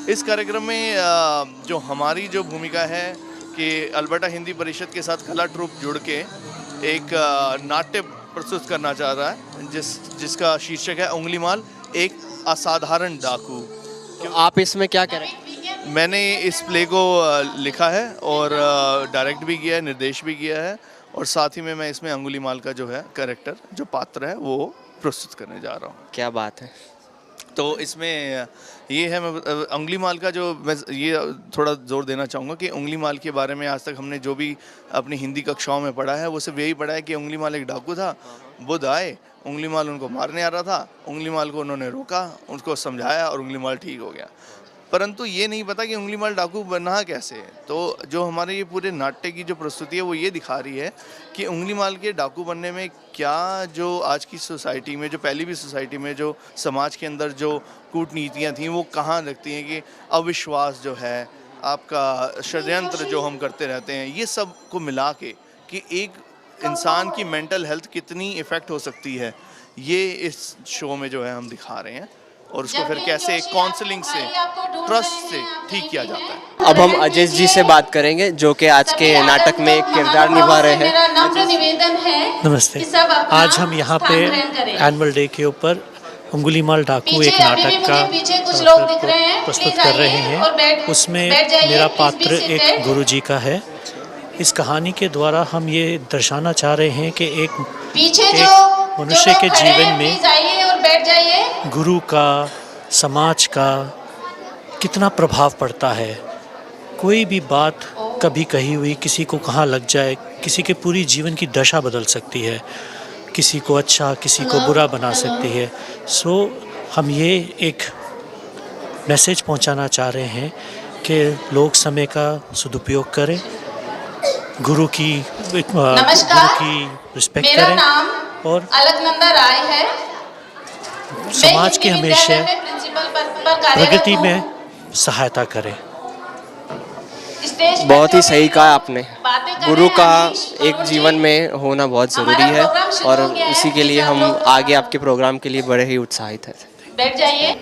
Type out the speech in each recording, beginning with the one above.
इस कार्यक्रम में जो हमारी जो भूमिका है कि अल्बर्टा हिंदी परिषद के साथ कला ट्रूप जुड़ के एक नाट्य प्रस्तुत करना चाह रहा है जिसका शीर्षक है उंगलीमाल एक असाधारण डाकू। तो आप इसमें क्या करें? मैंने इस प्ले को लिखा है और डायरेक्ट भी किया है, निर्देश भी किया है और साथ ही में मैं इसमें अंगुलीमाल का जो है कैरेक्टर जो पात्र है वो प्रस्तुत करने जा रहा हूँ। क्या बात है। तो इसमें ये है, मैं उंगलीमाल का जो मैं ये थोड़ा जोर देना चाहूँगा कि उंगलीमाल के बारे में आज तक हमने जो भी अपनी हिंदी कक्षाओं में पढ़ा है वो सिर्फ यही पढ़ा है कि उंगलीमाल एक डाकू था, बुद्ध आए, उंगलीमाल उनको मारने आ रहा था, उंगलीमाल को उन्होंने रोका, उसको समझाया और उंगलीमाल ठीक हो गया। परंतु ये नहीं पता कि उंगलीमाल डाकू बना कैसे। तो जो हमारे ये पूरे नाट्य की जो प्रस्तुति है वो ये दिखा रही है कि उंगलीमाल के डाकू बनने में क्या जो आज की सोसाइटी में, जो पहली भी सोसाइटी में जो समाज के अंदर जो कूटनीतियाँ थीं वो कहाँ लगती हैं, कि अविश्वास जो है, आपका षड्यंत्र जो हम करते रहते हैं, ये सब को मिला के कि एक इंसान की मेंटल हेल्थ कितनी इफ़ेक्ट हो सकती है, ये इस शो में जो है हम दिखा रहे हैं और उसको फिर कैसे काउंसलिंग से, ट्रस्ट से ठीक किया जाता है। अब हम अजय जी से बात करेंगे जो कि आज के नाटक में एक किरदार निभा रहे हैं। नमस्ते। आज हम यहाँ पे एनुअल डे के ऊपर उंगलीमाल डाकू एक नाटक का प्रस्तुत कर रहे हैं। उसमें मेरा पात्र एक गुरुजी का है। इस कहानी के द्वारा हम ये दर्शाना चाह रहे हैं कि एक मनुष्य के जीवन में गुरु का, समाज का कितना प्रभाव पड़ता है। कोई भी बात कभी कही हुई किसी को कहाँ लग जाए, किसी के पूरी जीवन की दशा बदल सकती है, किसी को अच्छा किसी को बुरा बना सकती है। सो हम ये एक मैसेज पहुंचाना चाह रहे हैं कि लोग समय का सदुपयोग करें, गुरु की रिस्पेक्ट करें और अलकनंदा राय है। समाज के हमेशा प्रगति में सहायता करें। बहुत ही सही कहा आपने। गुरु का एक जीवन में होना बहुत ज़रूरी है और इसी के लिए हम आगे आपके प्रोग्राम के लिए बड़े ही उत्साहित हैं। बैठ जाइए।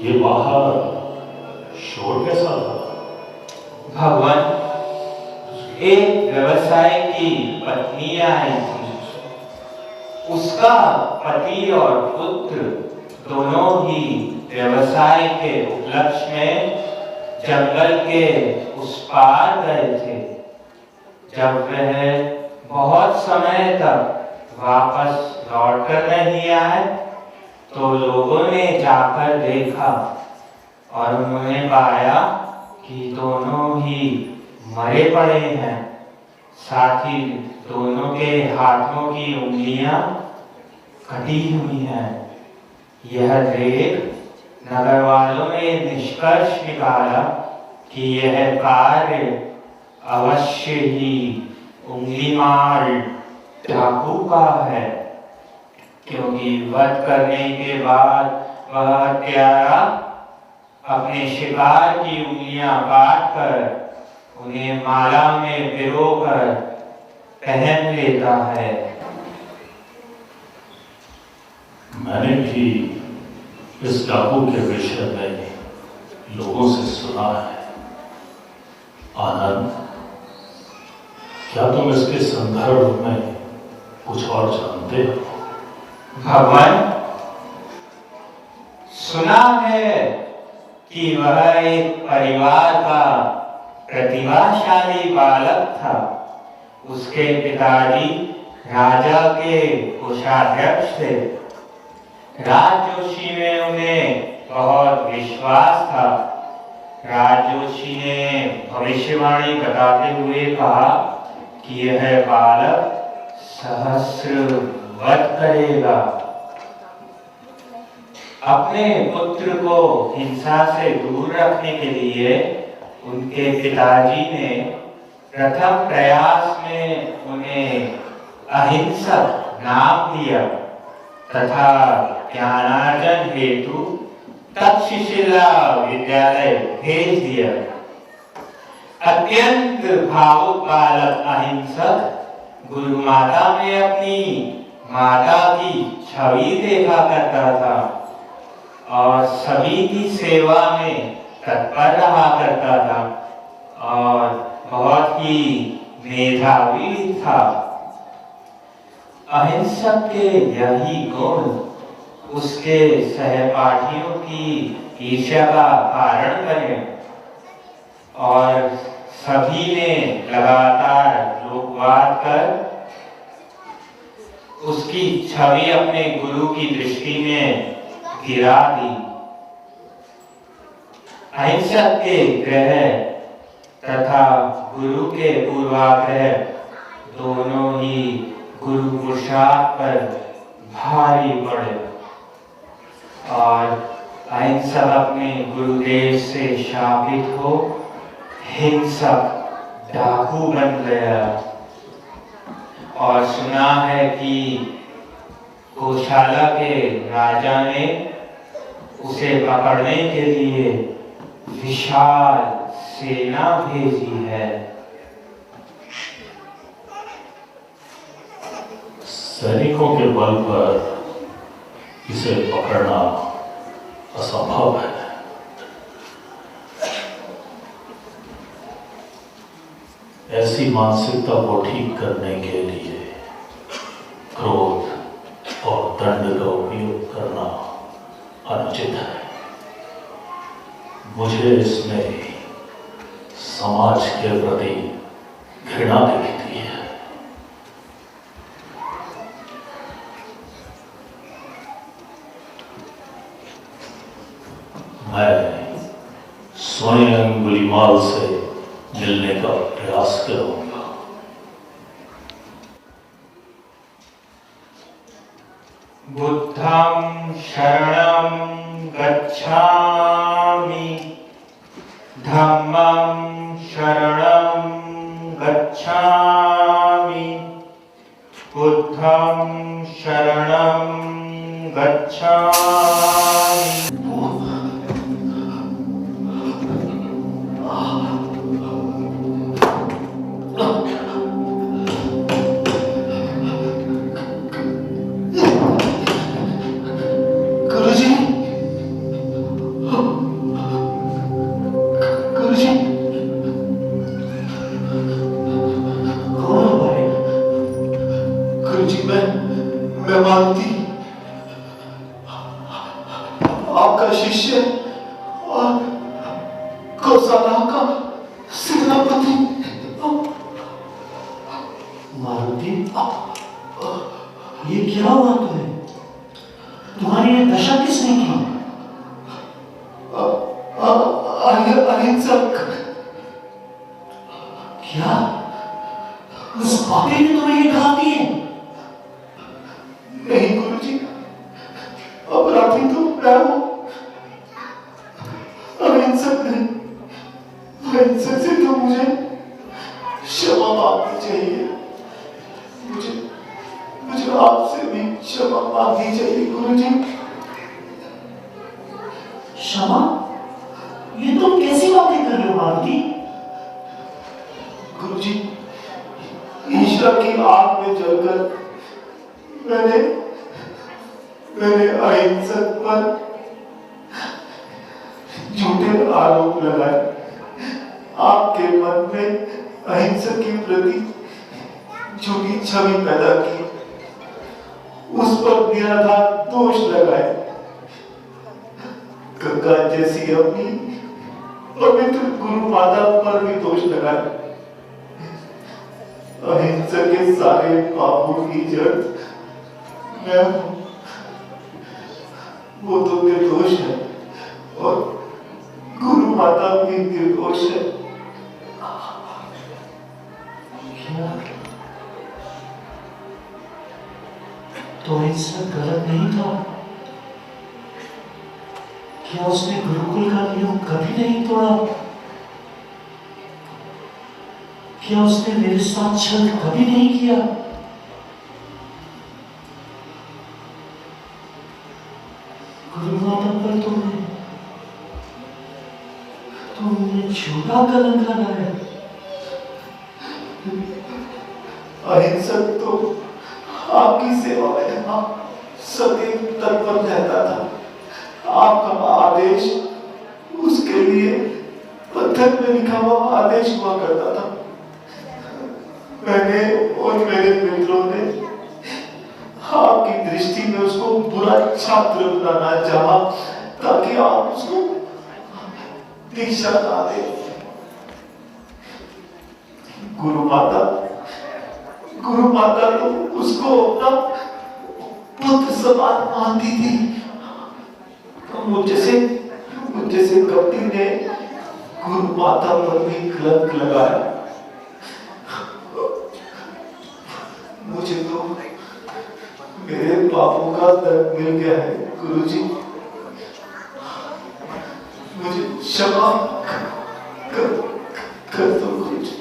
ये बाहर शोर कैसा था? भगवान, एक व्यवसाय की पत्नी आई थी। उसका पति और पुत्र दोनों ही व्यवसाय के उपलक्ष्य में जंगल के उस पार गए थे। जब वह बहुत समय तक वापस लौटकर नहीं आए तो लोगों ने जाकर देखा और उन्होंने पाया कि दोनों ही मरे पड़े हैं। साथ ही दोनों के हाथों की उंगलियां कटी हुई हैं। यह देख नगर वालों ने निष्कर्ष निकाला कि यह कार्य अवश्य ही उंगलीमाल डाकू का है, क्योंकि वध करने के बाद वह हत्यारा अपने शिकार की उंगलियां काटकर उन्हें माला में पिरोकर पहन लेता है। मैंने भी इस डाकू के विषय में लोगों से सुना है। आनंद, क्या तुम इसके संदर्भ में कुछ और जानते हो? भगवान, सुना है कि वह एक परिवार का प्रतिभाशाली बालक था। उसके पिताजी राजा के कोषाध्यक्ष थे। राजजोशी में उन्हें बहुत विश्वास था। राजजोशी ने भविष्यवाणी बताते हुए कहा कि यह बालक सहस्र वध करेगा। अपने पुत्र को हिंसा से दूर रखने के लिए उनके पिताजी ने प्रथम प्रयास में उन्हें अहिंसक नाम दिया तथा ज्ञानार्जन हेतु तक्षशिला विद्यालय भेज दिया। अत्यंत भावुक बालक अहिंसक गुरु माता में अपनी माता की छवि देखा करता था और सभी की सेवा में तत्पर रहा करता था और बहुत ही मेधावी था। अहिंसक के यही गुण उसके सहपाठियों की ईर्ष्या का कारण बने और सभी ने लगातार लोकवाद कर उसकी छवि अपने गुरु की दृष्टि में गिरा दी। अहिंसक के ग्रह तथा गुरु के पूर्वाग्रह दोनों ही गुरु पुरुषार्थ पर भारी पड़े और अहिंसक अपने गुरुदेव से शापित हो हिंसक डाकू बन गया और सुना है कि गौशाला के राजा ने उसे पकड़ने के लिए विशाल सेना भेजी है। सैनिकों के बल पर इसे पकड़ना असंभव है। ऐसी मानसिकता को ठीक करने के लिए क्रोध और दंड का उपयोग करना अनुचित है। मुझे इसमें समाज के प्रति घृणा दिखती है। मैं स्वयं अंगुलीमाल से मिलने का प्रयास करूंगा। बुद्धं शरणं गच्छामि, धम्मं शरणं गच्छामि, बुद्धं शरणं गच्छामि। मैं मानती आपका शिष्य और गौशाला का सेनापति मारुति, ये क्या हुआ तुम्हें? तुम्हारी ये दशा किसने की? अहिंसक। क्या उस पापी ने तुम्हें ये घाव दिए? नहीं गुरुजी, अपराधी तो मैं हूं, अहिंसक नहीं। अहिंसक से तो मुझे क्षमा मांगनी चाहिए। मुझे आपसे भी क्षमा मांगनी चाहिए गुरुजी। क्षमा? ये तुम कैसी बातें कर रहे हो मारुति? गुरुजी, ईश्वर की आग में जलकर मैंने अहिंसक पर झूठे आरोप लगाए। आपके मन में अहिंसक के प्रति झूठी छवि पैदा की, उस पर निराधार दोष लगाए। गंगा जैसी अपनी पवित्र गुरु माता पर भी दोष लगाए। अहिंसक के सारे पापों की जड़ मैं हूं। वो तो निर्दोष है और गुरु माता भी निर्दोष है। तो अहिंसा गलत नहीं था? क्या उसने गुरुकुल का नियम कभी नहीं तोड़ा? क्या उसने मेरे साथ छल कभी नहीं किया? गुरु माता पर तुमने झूठा कलंक लगाया। अहिंसक तो आपकी सेवा में सदैव तत्पर रहता था। आपका आदेश उसके लिए पत्थर में लिखा हुआ आदेश हुआ करता था। मैंने और मेरे मित्रों ने आपकी दृष्टि में उसको बुरा छात्र बनाना चाहा ताकि आप उसको दीक्षा ना दे। गुरु माता तो उसको अपना पुत्र समान मानती थी। मुझसे कपटी ने गुरु माता पर भी कलंक लगाया। मुझे तो मेरे पापों का दर्द मिल गया है गुरुजी। मुझे क्षमा कर दो गुरुजी।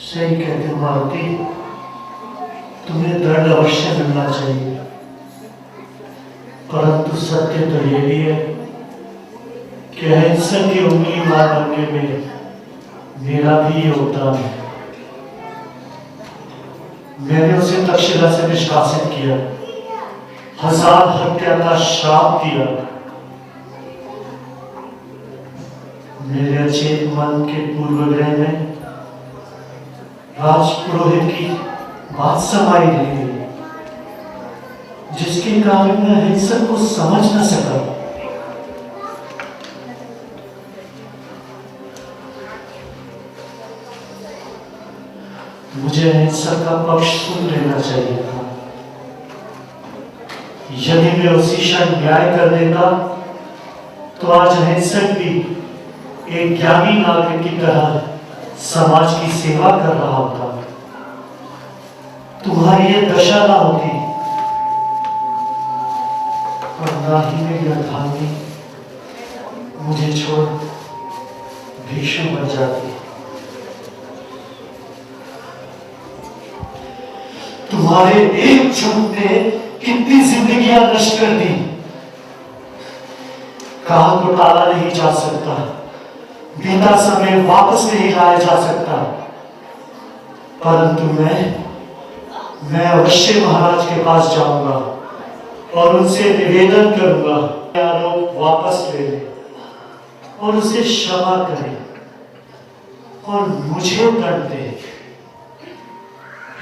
सही कहते हो मारुति, तुम्हें दर्द अवश्य मिलना चाहिए, परंतु सत्य तो ये भी है कि अहिंसक की उंगली मार बनने में मेरा भी योगदान है। मैंने उसे तक्षशिला से निष्कासित किया, 1000 हत्या का श्राप दिया। मेरे अचेत मन के पूर्वग्रह में राजपुरोहित की बात समाई रही, जिसके कारण मैं अहिंसक को समझ न सका। मुझे अहिंसक का पक्ष सुन लेना चाहिए था। यदि मैं उसी क्षण न्याय कर देता तो आज अहिंसक भी एक ज्ञानी नागरिक की तरह समाज की सेवा कर रहा होता। तुम्हारी ये दशा ना होती और ना ही मेरी अर्धांगिनी मुझे छोड़ भिक्षु बन जाती। तुम्हारे एक झूठ ने कितनी जिंदगियां नष्ट कर दी। काल को टाला नहीं जा सकता, बीता समय वापस नहीं लाया जा सकता, परंतु मैं अवश्य महाराज के पास जाऊंगा और उनसे निवेदन करूंगा आरोप वापस ले ले और उसे क्षमा करे और मुझे दंड दे।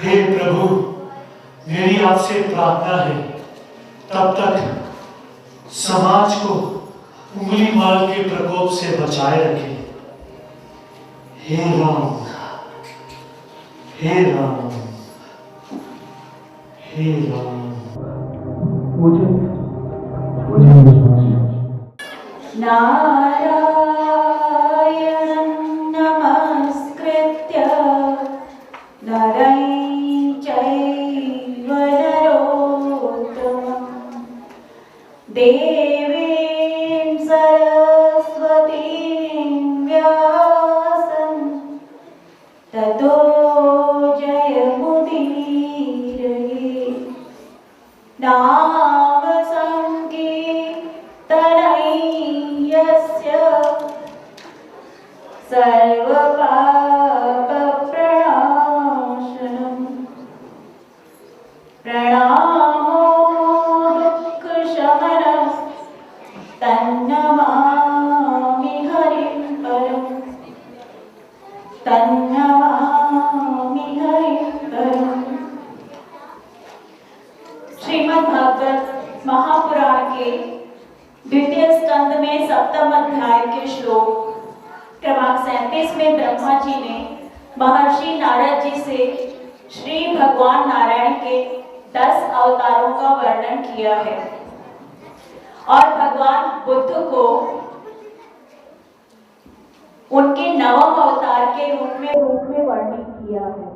हे प्रभु, मेरी आपसे प्रार्थना है, तब तक समाज को उंगली माल के प्रकोप से बचाए रखें। हे राम, हे राम, हे राम। मुझे नारायणं नमस्कृत्य नरं चैव नरोत्तमं देवीं सरस्वतीं व्यासं ततो जयमुदीरये। नाम संकीर्तनं यस्य सर्वपापप्रणाशनं प्रणामो दुःखशमनं तन्नमामि हरिं परं, तन्नमामि हरिं परं। श्रीमद् भागवत महापुराण के द्वितीय स्कंद में 7वें अध्याय के श्लोक क्रमांक 37 में ब्रह्मा जी ने महर्षि नारद जी से श्री भगवान नारायण के 10 अवतारों का वर्णन किया है और भगवान बुद्ध को उनके 9वें अवतार के रूप में वर्णन किया है।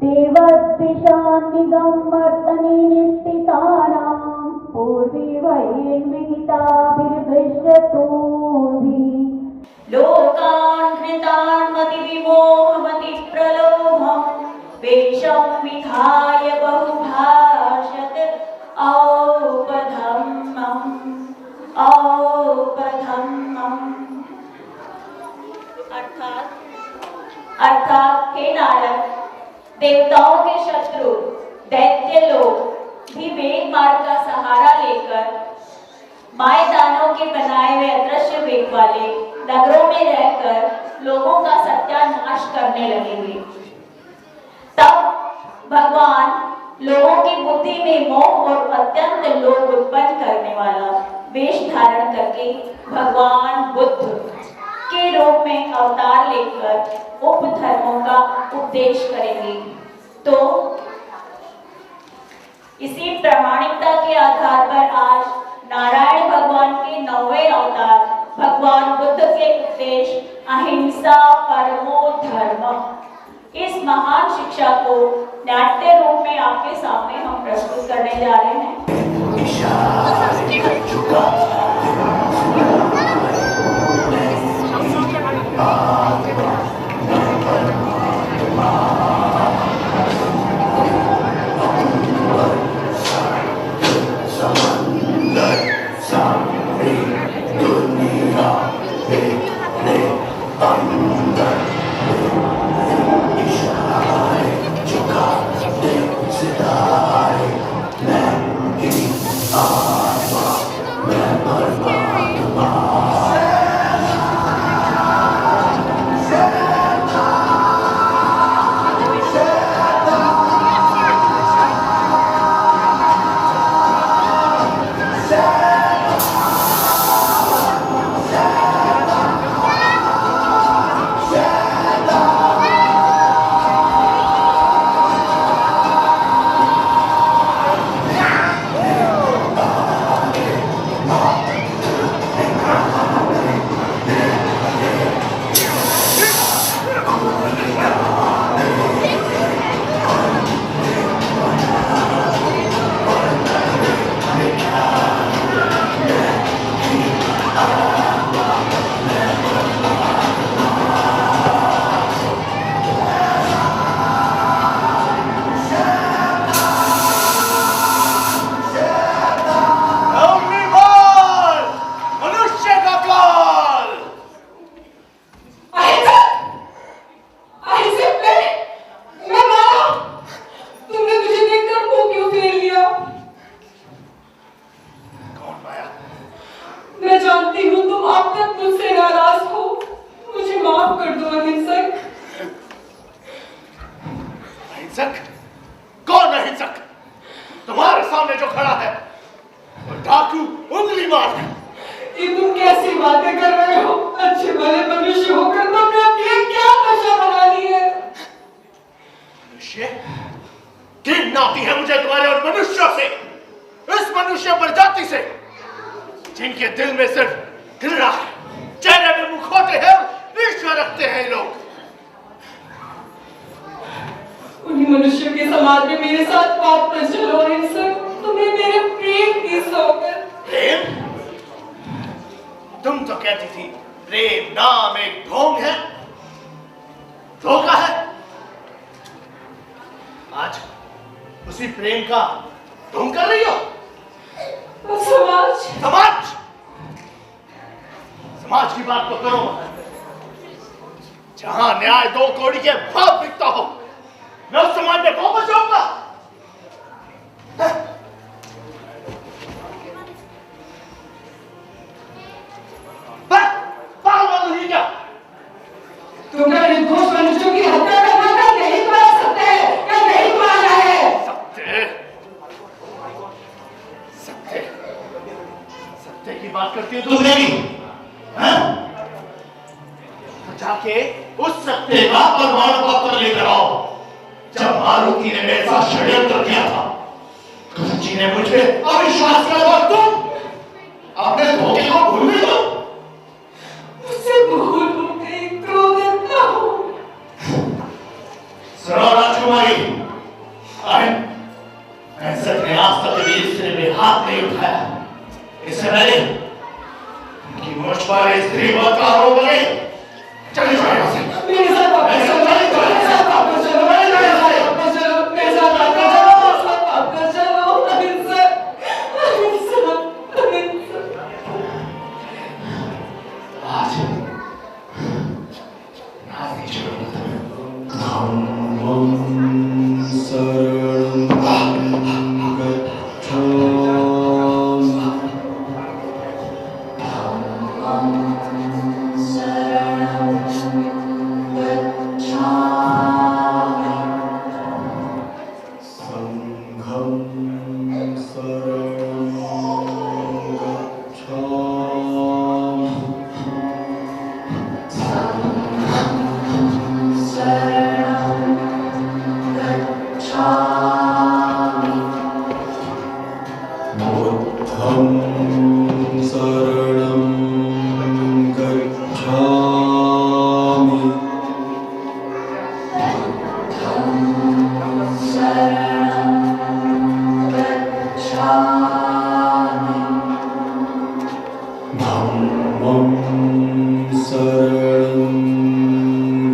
देवद्विषान्निगमर्तनी निष्ठितानां पूर्वी वैर्विहिताभिर्दृश्यतोऽभि लोकान् घृतान् मतिविमोहमति प्रलोभं वेषं विधाय बहुभाषत औपधम्मम् अर्थात हे नारद, देवताओं के शत्रु दैत्य लोग भी वेद मार्ग का सहारा लेकर माय दानों के बनाए हुए अदृश्य वेग वाले नगरों में रहकर लोगों का सत्यानाश करने लगेंगे। तब भगवान लोगों की बुद्धि में मोह और अत्यंत लोभ उत्पन्न करने वाला वेश धारण करके भगवान बुद्ध के रूप में अवतार लेकर उपधर्मों का उपदेश करेंगे। तो इसी प्रामाणिकता के आधार पर आज नारायण भगवान के 9वें अवतार भगवान बुद्ध के उपदेश अहिंसा परमो धर्म, इस महान शिक्षा को नाट्य रूप में आपके सामने हम प्रस्तुत करने जा रहे हैं। अहिंसक? कौन अहिंसक? तुम्हारे सामने जो खड़ा है वो डाकू उंगली मार। ये तुम कैसी बातें कर रहे हो? अच्छे भले मनुष्य होकर तुमने अपनी क्या दशा बना ली है? मनुष्य? घिन आती है मुझे तुम्हारे और मनुष्यों से, इस मनुष्य प्रजाति से जिनके दिल में सिर्फ घृणा है, चेहरे में मुखौटे हैं और ईर्ष्या रखते हैं लोग। उन्हीं मनुष्यों के समाज में मेरे साथ बात न चलो अहिंसक, तुम्हें मेरे प्रेम की सौगंध। प्रेम? तुम तो कहती थी प्रेम नाम एक ढोंग है, धोखा है। आज उसी प्रेम का ढोंग कर रही हो। समाज समाज समाज की बात तो करो। जहां न्याय 2 कौड़ी के भाव बिकता हो, मैं उस समाज में कौन बचाऊंगा? पागल नहीं क्या? तुम क्या निर्दोष मनुष्यों की हत्या करने का नहीं कर सकते? क्या नहीं माना है? सत्य की बात करती हो तुम मेरी, हाँ? जाके उस सत्य का प्रमाण पत्र लेकर आओ। जब मारुति ने मेरे साथ षड्यंत्र किया था, जी ने मुझे अविश्वास किया और तुम अपने धोखे को भूल गई हो। मुझसे भूल हो गई, क्रोधित न हो। सुनो राजकुमार, तुम्हारी अहिंसक ने आज तक कभी इससे भी हाथ नहीं उठाया। इससे पहले कि मुझ पर स्त्री वध का आरोप लगे, चले जाओ यहाँ से। मेरे साथ वापस चलो, मेरे साथ वापस चलो, मेरे साथ वापस चलो, मेरे साथ वापस चलो, अहिंसक, अहिंसक, अहिंसक। आज नहीं छोड़ूंगा तुम्हें। धम्मं शरणं गच्छामि। धम्मं शरणं गच्छामि। संघं शरणं गच्छामि। बुद्धं शरणं गच्छामि। धम्मं शरणं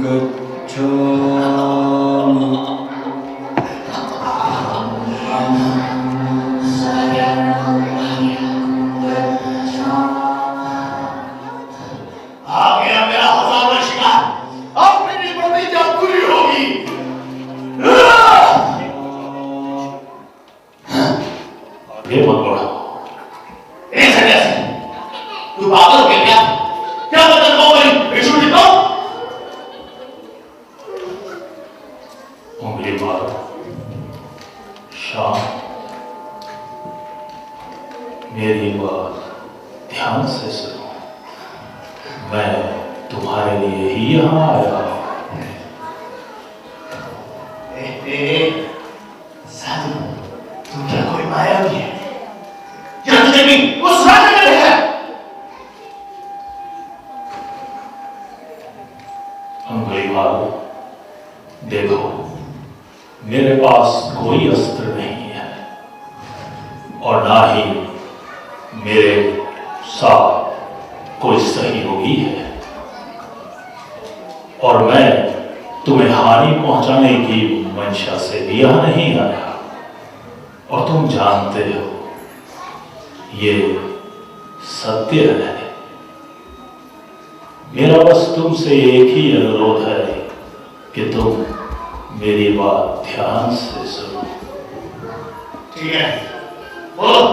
गच्छामि। आ गया मेरा 1000 वर्ष का, अब मेरी प्रतिज्ञा पूरी होगी। आगे मत बढ़ो। ऐसे कैसे? तू पागल हो गया क्या? क्या बदल को मेरी विष्णु जी को? उंगली मारो, शांत। मेरी बात ध्यान से सुनो। मैं तुम्हारे लिए ही यहाँ आया हूँ। साधु, तू क्या कोई मायावी है? या तुझे भी उस राजा ने देखा है? उंगली मारो, देखो मेरे पास कोई अस्त्र नहीं है और ना ही मेरे साथ कोई सहयोगी है, और मैं तुम्हें हानि पहुंचाने की मंशा से भी यहाँ नहीं आया। और तुम जानते हो ये सत्य है। मेरा बस तुमसे एक ही अनुरोध है कि तुम मेरी बात ध्यान से सुनो। ठीक है, बोलो।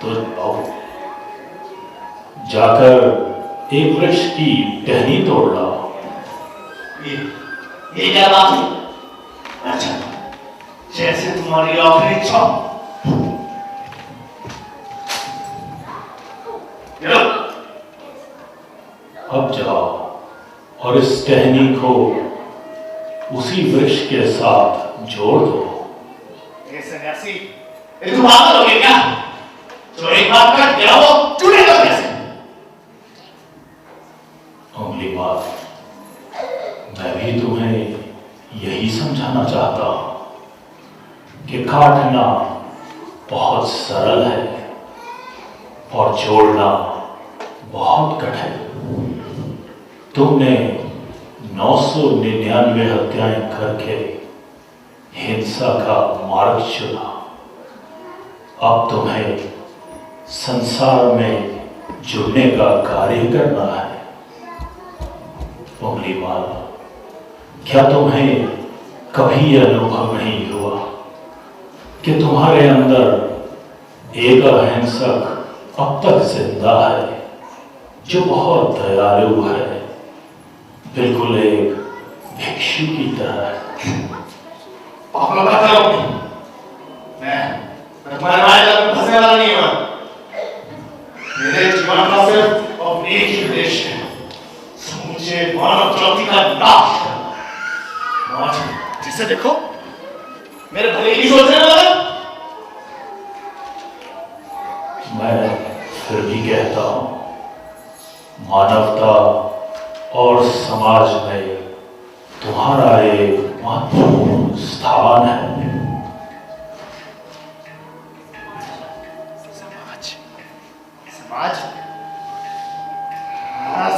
तो आओ, जाकर एक वृक्ष की टहनी तोड़ लाओ। ये क्या बात है? अच्छा, जैसे तुम्हारी आखिरी इच्छा। अब जाओ और इस टहनी को उसी वृक्ष के साथ जोड़ दो। ये सन्यासी, ये तुम पागल हो गए क्या? जो एक बार कट गया वो जुड़ेगा कैसे? उंगली मार, मैं भी तुम्हें यही समझाना चाहता हूं कि काटना बहुत सरल है और जोड़ना बहुत कठिन। तुमने 999 हत्याएं करके हिंसा का मार्ग चुना। अब तुम्हें संसार में जुड़ने का कार्य करना है। उंगली मार, क्या तुम्हें कभी यह अनुभव नहीं हुआ कि तुम्हारे अंदर एक अहिंसक अब तक जिंदा है, जो बहुत दयालु है, बिल्कुल एक भिक्षु की तरह है। मैं तुम्हारे माया में फंसने वाला नहीं हूं। मेरे जीवन का सिर्फ अपने एक ही उद्देश्य है, समूचे मानव जाति का नाश करना। आज जिसे देखो मेरे भले ही सोचने वाला। मैं फिर भी कहता हूं, मानवता और समाज में तुम्हारा एक महत्वपूर्ण स्थान है। समाज?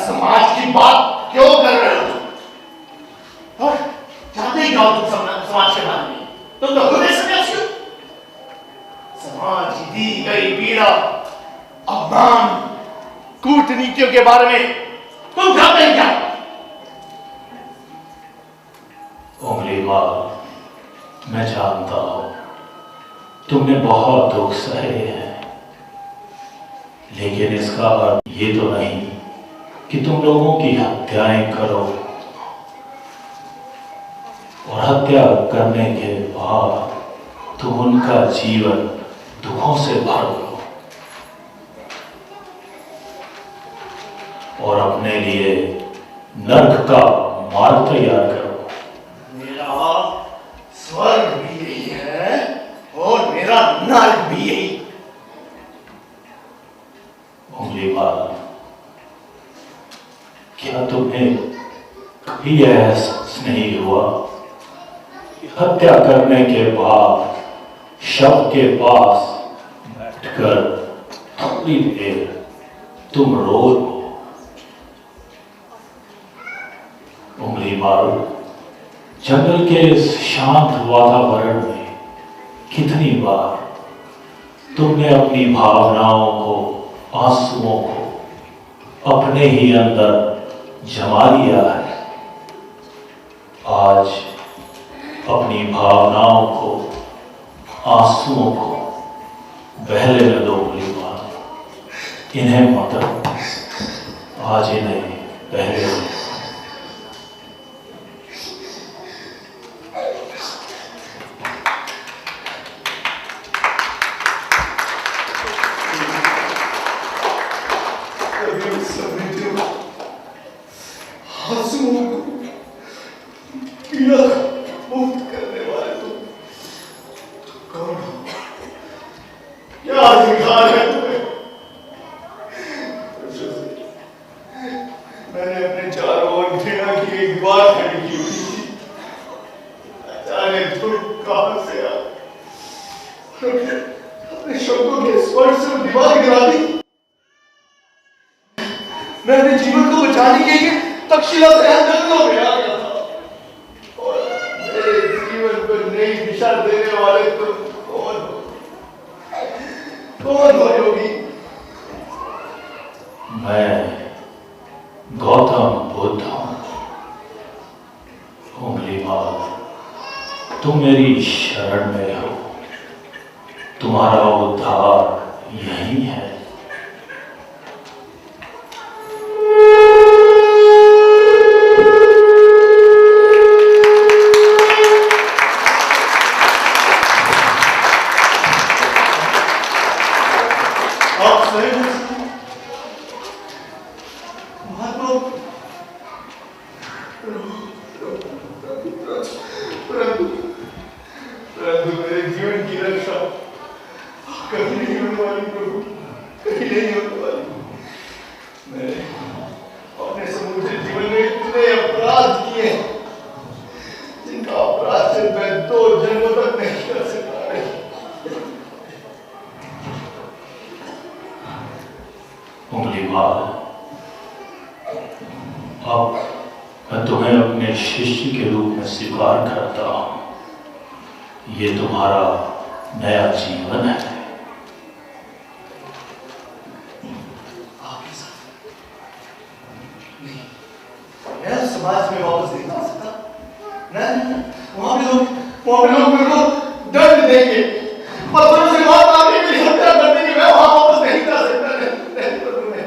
समाज की बात क्यों कर रहे हो तुम? और जानते ही जाओ तुम समाज के बारे में। तुम तो खुद सन्यासी हो। समाज की दी गई पीड़ा, अपमान, कूटनीतियों के बारे में तुम जानते हैं क्या? उंगलीमाल, मैं जानता हूं तुमने बहुत दुख सहे हैं, लेकिन इसका अर्थ ये तो नहीं कि तुम लोगों की हत्याएं करो और हत्या करने के बाद तुम उनका जीवन दुखों से भर दो और अपने लिए नर्क का मार्ग तैयार करो। मेरा स्वर्ग भी यही है और मेरा नर्क भी यही। उंगलीमाल, क्या तुम्हें कभी एहसास नहीं हुआ कि हत्या करने के बाद शव के पास बैठकर थोड़ी देर तुम रो लो? उंगलीमाल, जंगल के इस शांत वातावरण में कितनी बार तुमने अपनी भावनाओं को, आंसुओं को अपने ही अंदर जमा लिया है। आज अपनी भावनाओं को, आंसुओं को बहने में दो उंगलीमाल। इन्हें मत रखो, आज इन्हें बहने दो। पीड़ा मुक्त करने वाले तुम कौन हो? क्या अधिकार है तुम्हें? मैंने अपने चारों ओर घृणा की एक दीवार खड़ी की हुई थी। अचानक तुम कहां से आ अपने शब्दों के स्पर्श से दीवार गिरा दी। मैं अपने जीवन को बचाने के लिए तक्षशिला से जंगलों में आ गया था और मेरे जीवन को नई दिशा देने वाले तुम कौन हो? कौन हो योगी? मैं गौतम बुद्ध हूं। उंगलीमाल, तुम मेरी शरण में हो। तुम्हारा उद्धार यही है। परंतु मेरे जीवन की रक्षा कभी नहीं होने वाली प्रभु, कभी नहीं होने वाली। मैंने अपने समूचे जीवन में इतने अपराध किए जिनका अपराध से मैं 2 जन्मों तक नहीं कर सकता। उंगलीमाल, अब मैं तुम्हें अपने शिष्य के रूप में स्वीकार करता हूं। ये तुम्हारा नया जीवन है। आपके साथ नहीं, मैं समाज में वापस नहीं आ सकता। नहीं, वहां पे लोग मेरे को दंड देंगे, पत्थरों से मार मार के मेरी हत्या कर देंगे। मैं वहां वापस नहीं जा सकता। नहीं प्रभु, नहीं।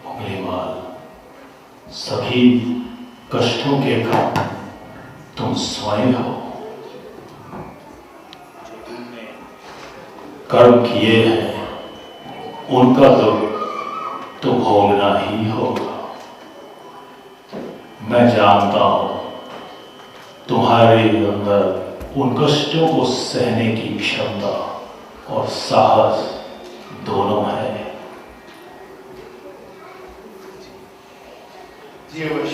उंगलीमाल, सभी कष्टों के कारण तुम स्वयं हो। कर्म किए हैं उनका तो भोगना ही होगा। मैं जानता हूं तुम्हारे अंदर उन कष्टों को सहने की क्षमता और साहस दोनों है। जीवश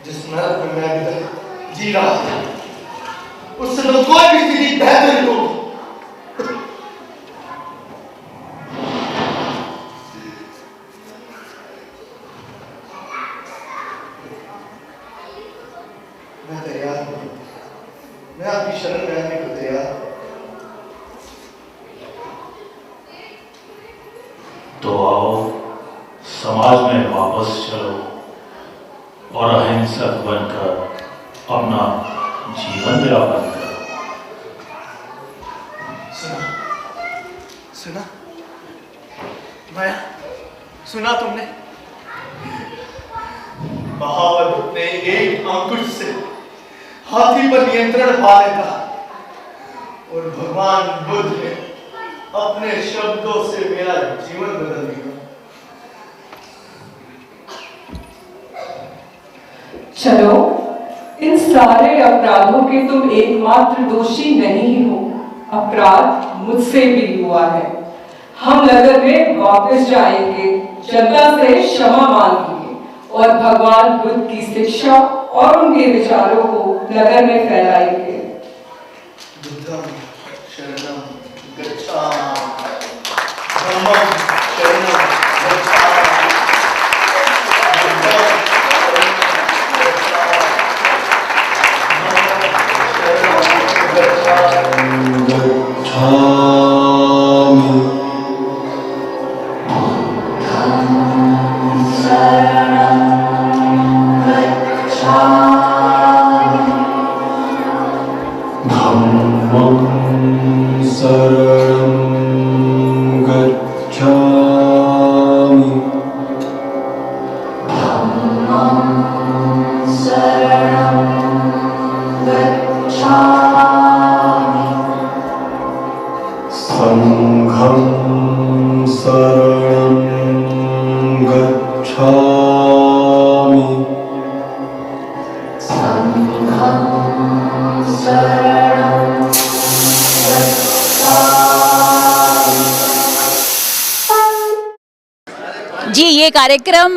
जिस नरक में मैं अभी तक जी रहा था, उससे तो कोई भी स्थिति बेहतर नहीं होगी। मैं तैयार हूं, मैं आपकी शरण में आने को तैयार हूं। तो आओ समाज में वापस चलो और अहिंसक बनकर अपना जीवन यापन करो। सुना माया, सुना तुमने? महावत ने एक अंकुश से हाथी पर नियंत्रण पा लेता और भगवान बुद्ध ने अपने शब्दों से मेरा जीवन बदल दिया। चलो, इन सारे अपराधों के तुम एकमात्र दोषी नहीं हो। अपराध मुझसे भी हुआ है। हम नगर में वापस जाएंगे, जनता से क्षमा मांगेंगे और भगवान बुद्ध की शिक्षा और उनके विचारों को नगर में फैलाएंगे। बुद्धं शरणं गच्छामि, धम्मं शरणं गच्छामि, जी, ये कार्यक्रम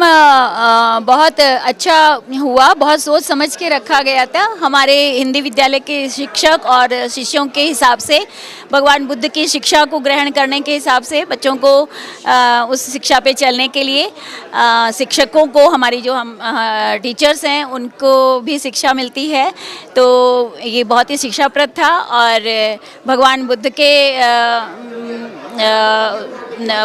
बहुत अच्छा हुआ, बहुत सोच समझ के रखा गया था। हमारे हिंदी विद्यालय के शिक्षक और शिष्यों के हिसाब से, भगवान बुद्ध की शिक्षा को ग्रहण करने के हिसाब से बच्चों को उस शिक्षा पे चलने के लिए शिक्षकों को, हमारी जो हम टीचर्स हैं उनको भी शिक्षा मिलती है। तो ये बहुत ही शिक्षाप्रद था और भगवान बुद्ध के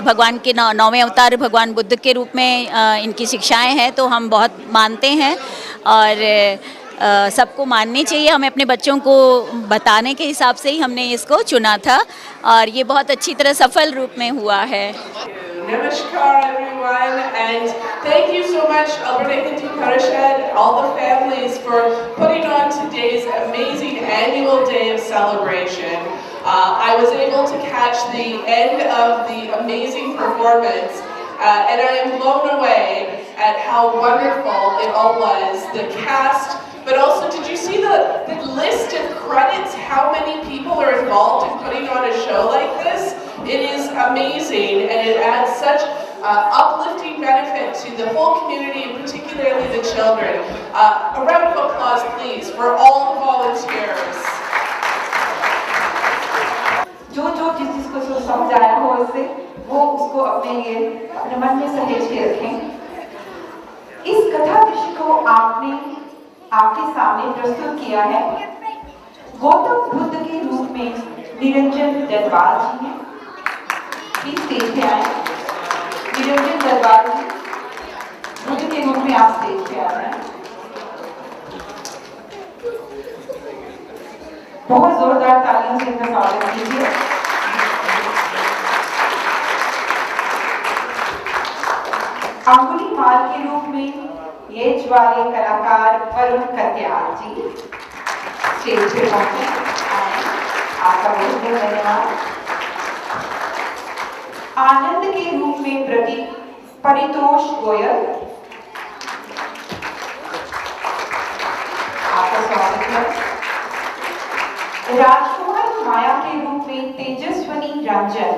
भगवान के 9वें अवतार भगवान बुद्ध के रूप में इनकी शिक्षाएं हैं, तो हम बहुत मानते हैं और सबको माननी चाहिए। हमें अपने बच्चों को बताने के हिसाब से ही हमने इसको चुना था और ये बहुत अच्छी तरह सफल रूप में हुआ है। Namaskar everyone, and thank you so much Alberta Hindi Parishad, all the families for putting on today's amazing annual day of celebration. I was able to catch the end of the amazing performance and I am blown away at how wonderful it all was. The cast, but also did you see the list of credits, how many people are involved in putting on a show like this? It is amazing and it adds such uplifting benefit to the whole community and particularly the children. A round of applause please for all the volunteers. जो जिस को समझाया हो इससे वो उसको अपने लिए अपने मन में सहेज के रखें। इस कथा दृश्य को आपने आपके सामने प्रस्तुत किया है गौतम बुद्ध के रूप में निरंजन दरबार जी ने। प्लीज स्टेज पे आए। निरंजन दरबार जी बुद्ध के रूप में आप स्टेज पे आ रहे हैं। बहुत जोरदार तालियों से इनका स्वागत कीजिए। अंगुलीमाल के रूप में ये ज्वाले कलाकार वरुण कत्याल जी स्टेज पे पहुंचे। आपका बहुत बहुत धन्यवाद। आनंद के रूप में प्रतीक परितोष गोयल, आपका स्वागत है। राजकुमार माया के रूप में तेजस्वनी रंजन,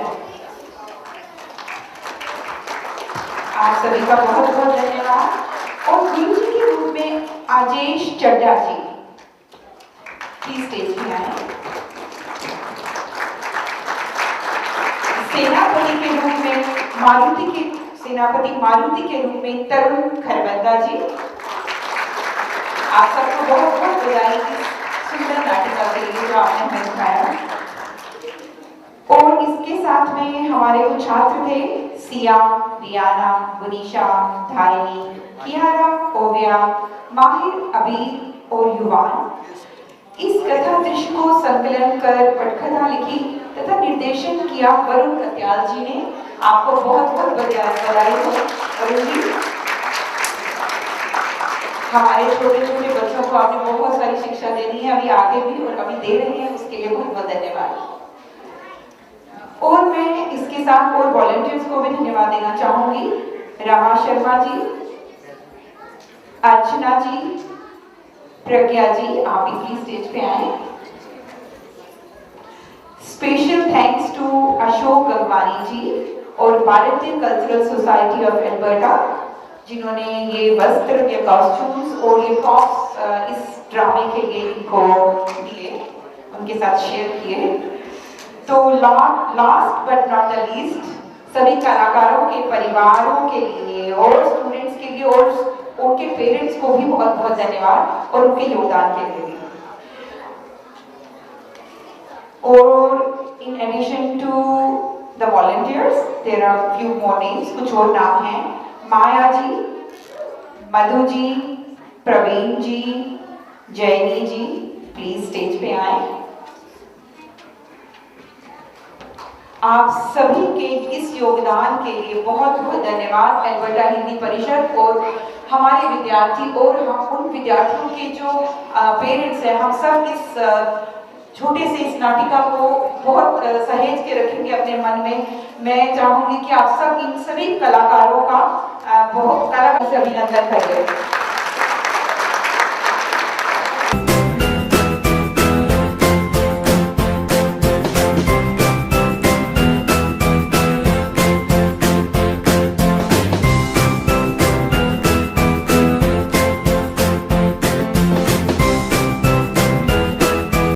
आप सभी का बहुत बहुत धन्यवाद। और गुरु जी के रूप में आजेश चड्डा जी प्लीज स्टेज पे आए। सेनापति के रूप में सेनापति मारुति के रूप में तरुण खरबंदा जी, आप सबको बहुत बहुत बधाई इस सुंदर नाटिका के लिए जो आपने हमें दिखाया। और इसके साथ में हमारे कुछ छात्र थे, सिया, रियाना, बुनीशा, धारिणी, कियारा, ओविया, माहिर, अबीर और युवान। इस कथा दृश्य को संकलन कर पटकथा लिखी तथा निर्देशन किया वरुण कत्याल जी ने। आपको बहुत बहुत बधाई हो वरुण जी। हमारे छोटे छोटे बच्चों को आपने बहुत सारी शिक्षा देनी है, अभी आगे भी और अभी दे रहे हैं, उसके लिए बहुत बहुत धन्यवाद। और मैं इसके साथ और वॉलंटियर्स को भी धन्यवाद देना चाहूंगी। रमा शर्मा जी, अर्चना जी, प्रज्ञा जी, आप भी प्लीज स्टेज पे आए। Special thanks to Ashok Gangwani ji और भारतीय कल्चरल सोसाइटी ऑफ एल्बर्टा, जिन्होंने ये वस्त्र, ये कॉस्ट्यूम्स और ये प्रॉप्स इस ड्रामे के लिए इनको दिए, उनके साथ शेयर किए। तो last but not the least, सभी कलाकारों के परिवारों के लिए और स्टूडेंट्स के लिए और उनके पेरेंट्स को भी बहुत बहुत धन्यवाद और उनके योगदान के लिए भी। और in addition to the volunteers there are few more names, कुछ और नाम हैं। Maya ji, Madhu ji, Praveen ji, Jenny ji, please stage पे आए। आप सभी के इस योगदान के लिए बहुत बहुत धन्यवाद एल्बर्टा हिंदी परिषद और हमारे विद्यार्थी और हम उन विद्यार्थियों के जो पेरेंट्स हैं। हम सब इस छोटे से इस नाटिका को बहुत सहेज के रखेंगे अपने मन में। मैं चाहूंगी कि आप सब इन सभी कलाकारों का बहुत कलाकार से अभिनंदन करें।